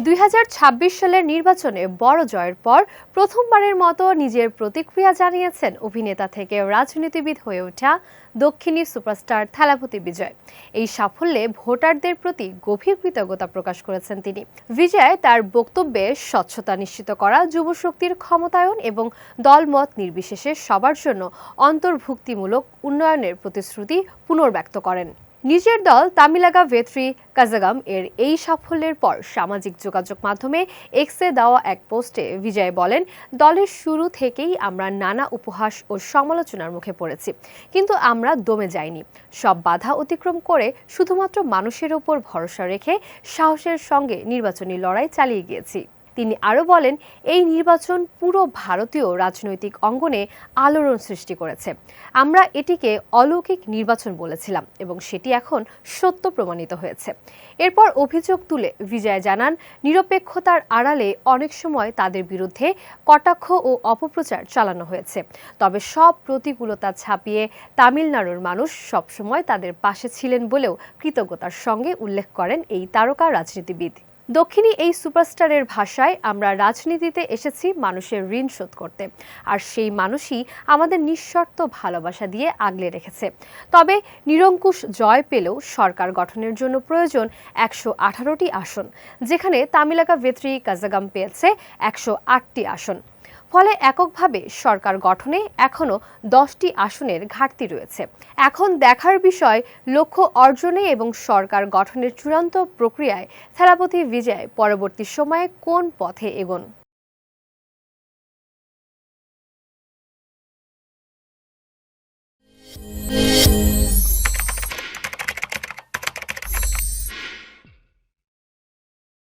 2026 সালের নির্বাচনে বড় জয়ের পর প্রথমবারের মতো নিজের প্রতিক্রিয়া জানিয়েছেন অভিনেতা থেকে রাজনীতিবিদ হয়ে ওঠা দক্ষিণী সুপারস্টার থালাপতি বিজয়। এই সাফল্যে ভোটারদের প্রতি গভীর কৃতজ্ঞতা প্রকাশ করেছেন তিনি। বিজয় তার বক্তব্যে স্বচ্ছতা নিশ্চিত করা, যুবশক্তির ক্ষমতায়ন এবং দলমত নির্বিশেষে সবার জন্য অন্তর্ভুক্তিমূলক উন্নয়নের প্রতিশ্রুতি পুনর্ব্যক্ত করেন। নিজের দল তামিলাগা ভেত্রি কাজাগাম এর এই সাফল্যের পর সামাজিক যোগাযোগ মাধ্যমে এক্সে দেওয়া এক পোস্টে বিজয় বলেন, দলের শুরু থেকেই আমরা নানা উপহাস ও সমালোচনার মুখে পড়েছি, কিন্তু আমরা দমে যাইনি। সব বাধা অতিক্রম করে শুধুমাত্র মানুষের ওপর ভরসা রেখে সাহসের সঙ্গে নির্বাচনী লড়াই চালিয়ে গিয়েছি। তিনি আরও বলেন, এই নির্বাচন পুরো ভারতীয় রাজনৈতিক অঙ্গনে আলোড়ন সৃষ্টি করেছে। আমরা এটিকে অলৌকিক নির্বাচন বলেছিলাম এবং সেটি এখন সত্য প্রমাণিত হয়েছে। এরপর অভিযোগ তুলে বিজয় জানান, নিরপেক্ষতার আড়ালে অনেক সময় তাদের বিরুদ্ধে কটাক্ষ ও অপপ্রচার চালানো হয়েছে, তবে সব প্রতিকূলতা ছাপিয়ে তামিলনাড়ুর মানুষ সবসময় তাদের পাশে ছিলেন বলেও কৃতজ্ঞতার সঙ্গে উল্লেখ করেন এই তারকা রাজনীতিবিদ। দক্ষিণী এই সুপারস্টারের ভাষায়, আমরা রাজনীতিতে এসেছি মানুষের ঋণ শোধ করতে, আর সেই মানুষই আমাদের নিঃশর্ত ভালোবাসা দিয়ে আগলে রেখেছে। তবে নিরঙ্কুশ জয় পেলেও সরকার গঠনের জন্য প্রয়োজন 118টি আসন, যেখানে তামিলাগা ভেত্রি কাজাগাম পেয়েছে 108টি আসন। ফলে এককভাবে সরকার গঠনে এখনও 10টি আসনের ঘাটতি রয়েছে। এখন দেখার বিষয় লক্ষ্য অর্জনে এবং সরকার গঠনের চূড়ান্ত প্রক্রিয়ায় থালাপতি বিজয় পরবর্তী সময়ে কোন পথে এগোন।